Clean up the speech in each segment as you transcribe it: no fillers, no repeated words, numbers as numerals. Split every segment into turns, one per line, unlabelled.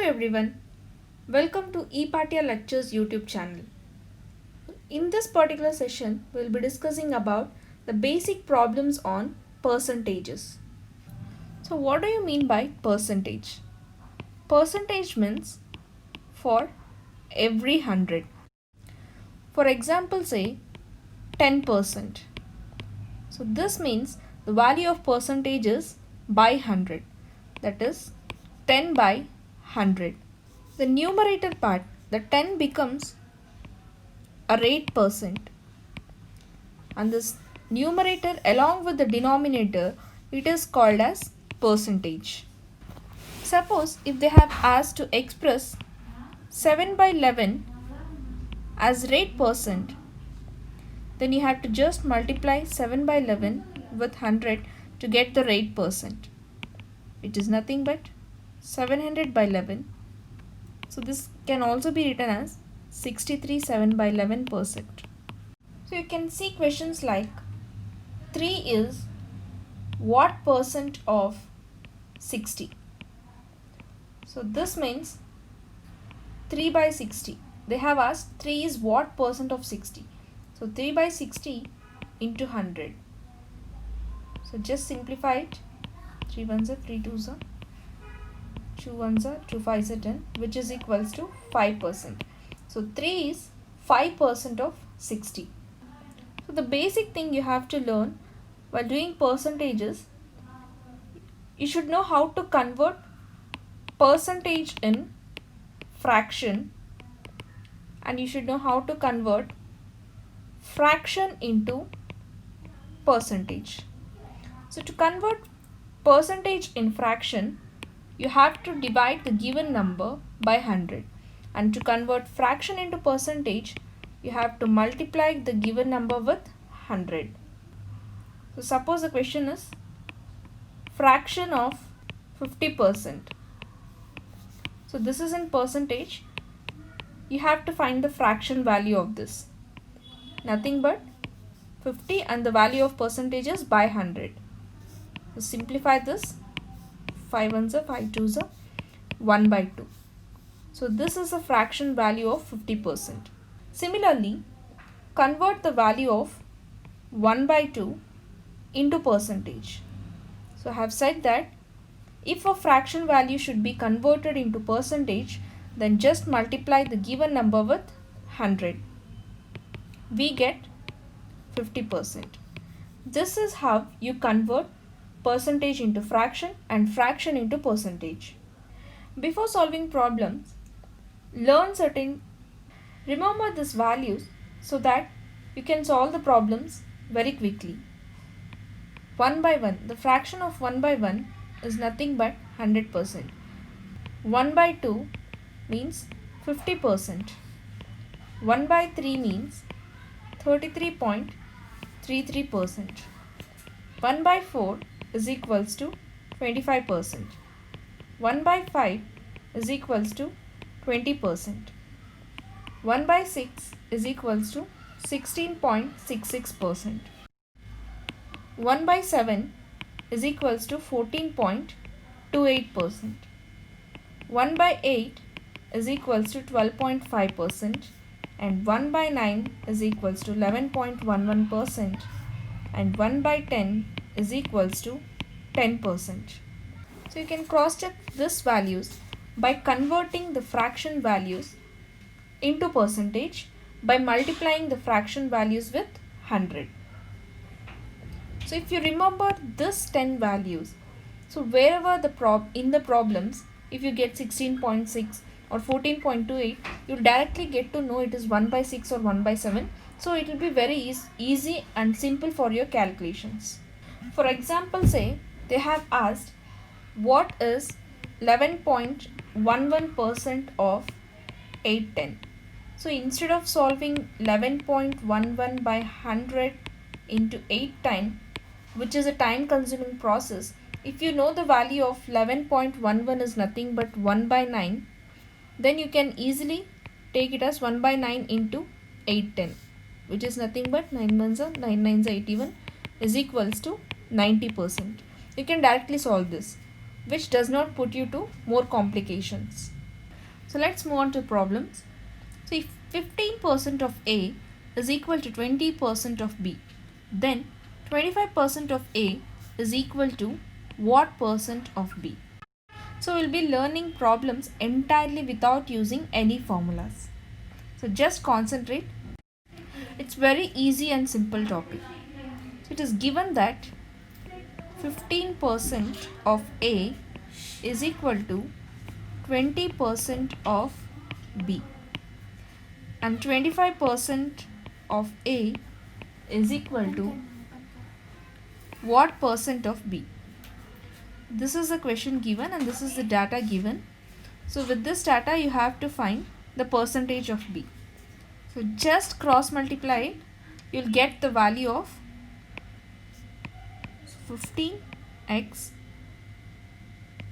everyone, welcome to ePatia Lectures YouTube channel. In this particular session, we'll be discussing about the basic problems on percentages. So what do you mean by percentage? Percentage means for every 100. For example, say 10%. So this means the value of percentage is by 100, that is 10 by 100. The numerator part, the 10 becomes a rate percent, and this numerator along with the denominator, it is called as percentage. Suppose if they have asked to express 7 by 11 as rate percent, then you have to just multiply 7 by 11 with 100 to get the rate percent, which is nothing but 700 by 11. So this can also be written as 63 7 by 11%. So you can see questions like 3 is what percent of 60? So this means 3 by 60. They have asked 3 is what percent of 60? So 3 by 60 into 100. So just simplify it. 3 ones are 3 twos are 2 ones are 2 5s are 10, which is equals to 5%. So 3 is 5% of 60. So the basic thing you have to learn while doing percentages, you should know how to convert percentage in fraction, and you should know how to convert fraction into percentage. So to convert percentage in fraction, you have to divide the given number by 100, and to convert fraction into percentage, you have to multiply the given number with 100. So suppose the question is fraction of 50%. So this is in percentage. You have to find the fraction value of this. Nothing but 50, and the value of percentage is by 100. So simplify this. 5 ones are 5 twos are 1 by 2. So this is a fraction value of 50%. Similarly, convert the value of 1 by 2 into percentage. So I have said that if a fraction value should be converted into percentage, then just multiply the given number with 100. We get 50%. This is how you convert percentage into fraction and fraction into percentage. Before solving problems, remember these values so that you can solve the problems very quickly. 1 by 1, the fraction of 1 by 1 is nothing but 100%. 1 by 2 means 50%. 1 by 3 means 33.33%. 1 by 4 is equals to 25%. 1 by 5 is equals to 20%. 1 by 6 is equals to 16.66%. 1 by 7 is equals to 14.28%. 1 by 8 is equals to 12.5%, and 1 by 9 is equals to 11.11%, and 1 by 10 is equals to 10%. So you can cross check these values by converting the fraction values into percentage by multiplying the fraction values with 100. So if you remember this 10 values, so wherever in the problems, if you get 16.6 or 14.28, you directly get to know it is 1 by 6 or 1 by 7. So it will be very easy and simple for your calculations. For example, say they have asked what is 11.11% of 810. So instead of solving 11.11 by 100 into 810, which is a time consuming process, if you know the value of 11.11 is nothing but 1 by 9, then you can easily take it as 1 by 9 into 810, which is nothing but 9 ones are 9 nines are 81 is equals to 90%. You can directly solve this, which does not put you to more complications. So let's move on to problems. So if 15% of A is equal to 20% of B, then 25% of A is equal to what percent of B? So we'll be learning problems entirely without using any formulas. So just concentrate. It's very easy and simple topic. So it is given that 15% of A is equal to 20% of B, and 25% of A is equal to what percent of B? This is the question given and this is the data given. So with this data you have to find the percentage of B. So just cross multiply it, you'll get the value of 15x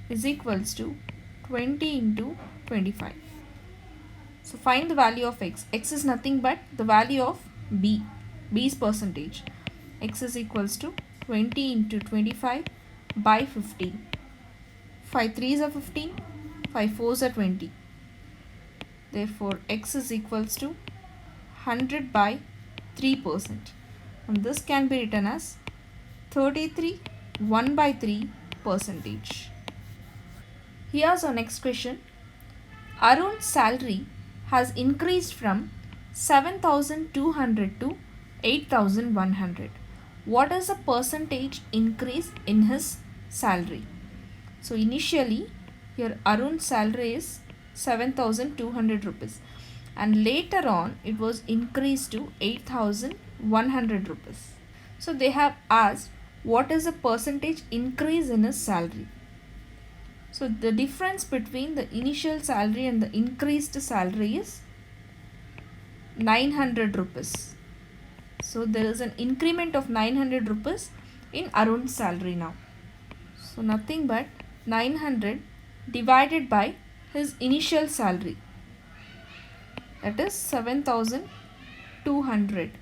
is equals to 20 into 25. So find the value of x. X is nothing but the value of B. B's percentage. X is equals to 20 into 25 by 15. 5 3s are 15, 5 4s are 20. Therefore, x is equals to 100 by 3%. And this can be written as 33 1 by 3 percentage. Here's our next question. Arun's salary has increased from 7,200 to 8,100. What is the percentage increase in his salary? So initially here Arun's salary is 7,200 rupees and later on it was increased to 8,100 rupees. So they have asked what is the percentage increase in his salary. So the difference between the initial salary and the increased salary is 900 rupees. So there is an increment of 900 rupees in Arun's salary now. So nothing but 900 divided by his initial salary, that is 7,200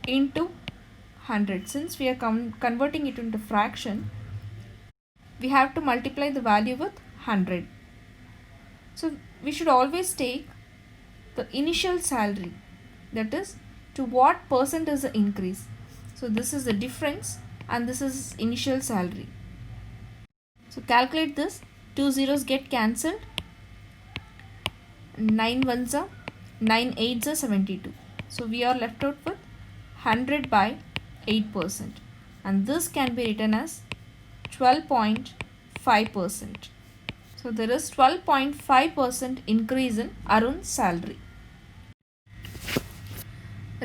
into 100. Since we are converting it into fraction, we have to multiply the value with 100. So we should always take the initial salary, that is to what percent is the increase. So this is the difference and this is initial salary. So calculate this. 2 zeros get cancelled. 9 ones are 9 8s are 72. So we are left out with 100 by 8%, and this can be written as 12.5%. So there is 12.5% increase in Arun's salary.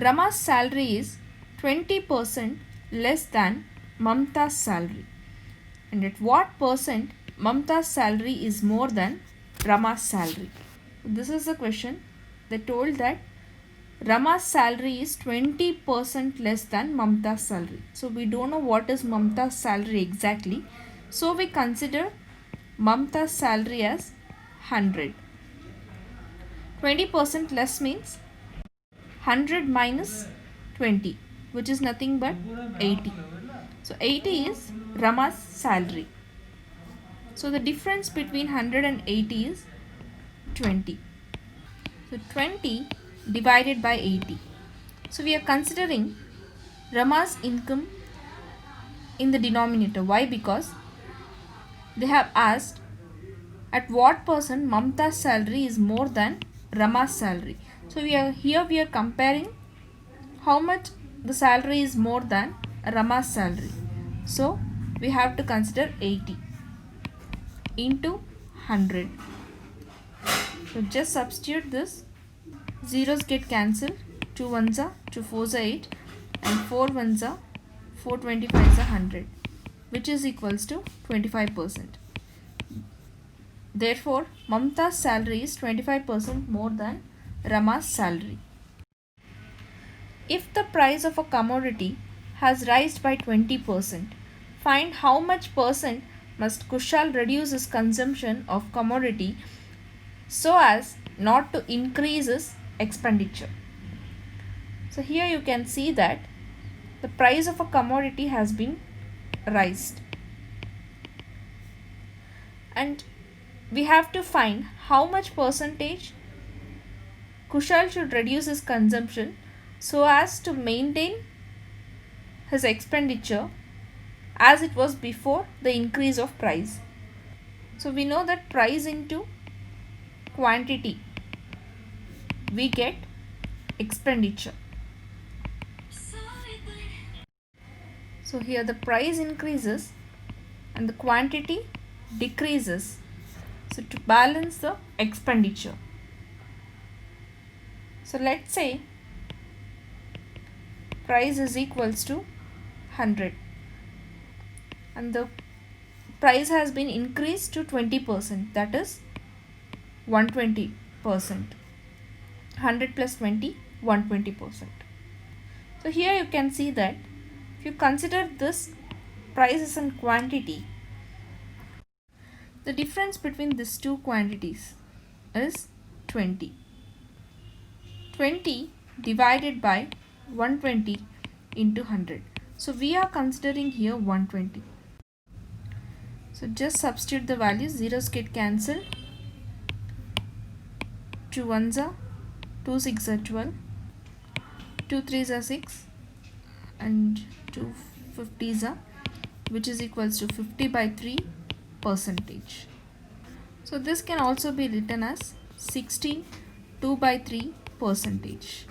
Rama's salary is 20% less than Mamta's salary. And at what percent Mamta's salary is more than Rama's salary? This is the question. They told that Rama's salary is 20% less than Mamta's salary. So we don't know what is Mamta's salary exactly. So we consider Mamta's salary as 100. 20% less means 100 minus 20, which is nothing but 80. So 80 is Rama's salary. So the difference between 100 and 80 is 20. So 20 divided by 80. So we are considering Rama's income in the denominator. Why? Because they have asked at what percent Mamta's salary is more than Rama's salary. So we are comparing how much the salary is more than Rama's salary. So we have to consider 80 into 100. So just substitute this. Zeros get cancelled. 2 ones are 2 4s are 8 and 4 ones are 4 25s are 100, which is equals to 25%. Therefore, Mamta's salary is 25% more than Rama's salary. If the price of a commodity has risen by 20%, find how much percent must Kushal reduce his consumption of commodity so as not to increase his expenditure. So here you can see that the price of a commodity has been raised, and we have to find how much percentage Kushal should reduce his consumption so as to maintain his expenditure as it was before the increase of price. So we know that price into quantity, we get expenditure. So here the price increases and the quantity decreases. So to balance the expenditure. So let's say price is equals to 100 and the price has been increased to 20%, that is 120%. 100 plus 20, 120%. So here you can see that if you consider this prices and quantity, the difference between these two quantities is 20. 20 divided by 120 into 100. So we are considering here 120. So just substitute the values, zeros get cancelled. 2 ones are 2 6 are 12, 2 3s are 6 and 2 50s are, which is equals to 50 by 3 percentage. So this can also be written as 16 2 by 3 percentage.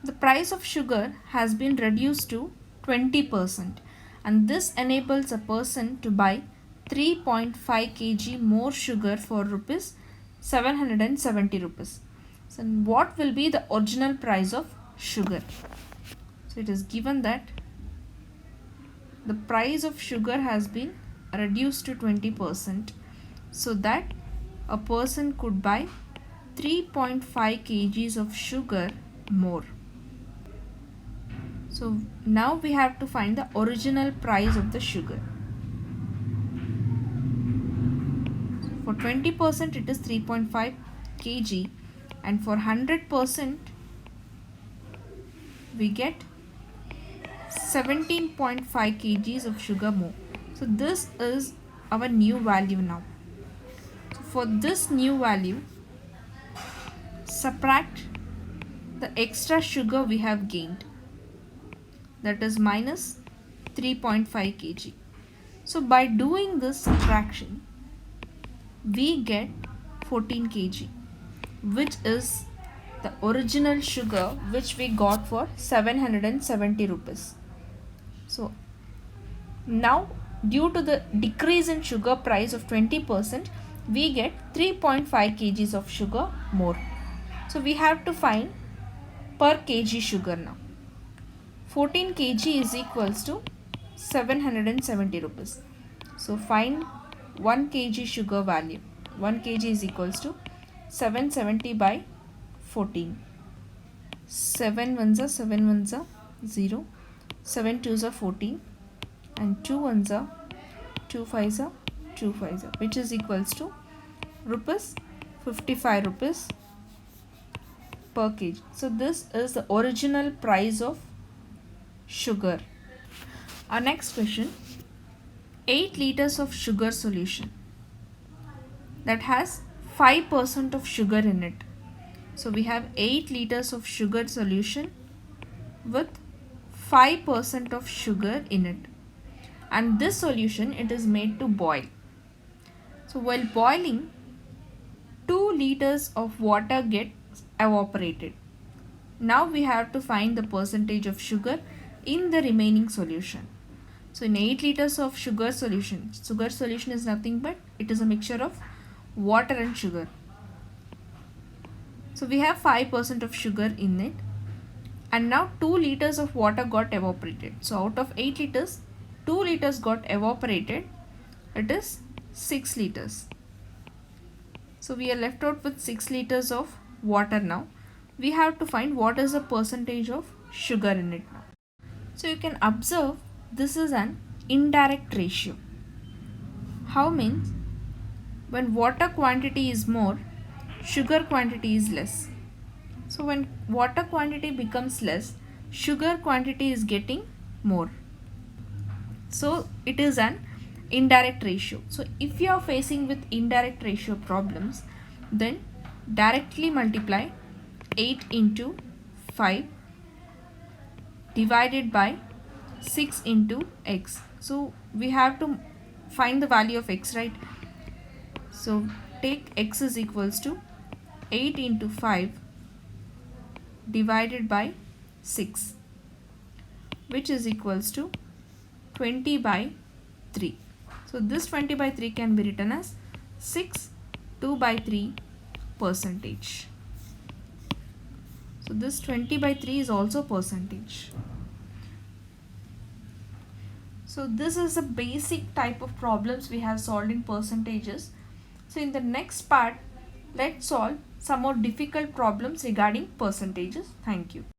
The price of sugar has been reduced to 20% and this enables a person to buy 3.5 kg more sugar for rupees 770 rupees. So what will be the original price of sugar? So it is given that the price of sugar has been reduced to 20% so that a person could buy 3.5 kgs of sugar more. So now we have to find the original price of the sugar. For 20% it is 3.5 kg and for 100% we get 17.5 kgs of sugar more. So this is our new value now. So for this new value, subtract the extra sugar we have gained, that is minus 3.5 kg. So by doing this subtraction, we get 14 kg, which is the original sugar which we got for 770 rupees. So now due to the decrease in sugar price of 20%, we get 3.5 kgs of sugar more. So we have to find per kg sugar now. 14 kg is equals to 770 rupees. So find 1 kg sugar value. 1 kg is equals to 770 by 14. 7 ones are 0, 7 twos are 14 and 2 ones are 2 fives are 2 fives are, which is equals to rupees 55 rupees per kg. So this is the original price of sugar. Our next question, 8 liters of sugar solution that has 5% of sugar in it. So we have 8 liters of sugar solution with 5% of sugar in it, and this solution it is made to boil. So while boiling, 2 liters of water gets evaporated. Now we have to find the percentage of sugar in the remaining solution. So in 8 liters of sugar solution is nothing but it is a mixture of water and sugar. So we have 5% of sugar in it, and now 2 liters of water got evaporated. So out of 8 liters, 2 liters got evaporated, it is 6 liters. So we are left out with 6 liters of water now. We have to find what is the percentage of sugar in it now. So you can observe this is an indirect ratio. How means when water quantity is more, sugar quantity is less. So when water quantity becomes less, sugar quantity is getting more. So it is an indirect ratio. So if you are facing with indirect ratio problems, then directly multiply 8 into 5 divided by 6 into x. So we have to find the value of x, right? So take x is equals to 8 into 5 divided by 6, which is equals to 20 by 3. So this 20 by 3 can be written as 6 2 by 3 percentage. So this 20 by 3 is also percentage. So this is a basic type of problems we have solved in percentages. So in the next part, let's solve some more difficult problems regarding percentages. Thank you.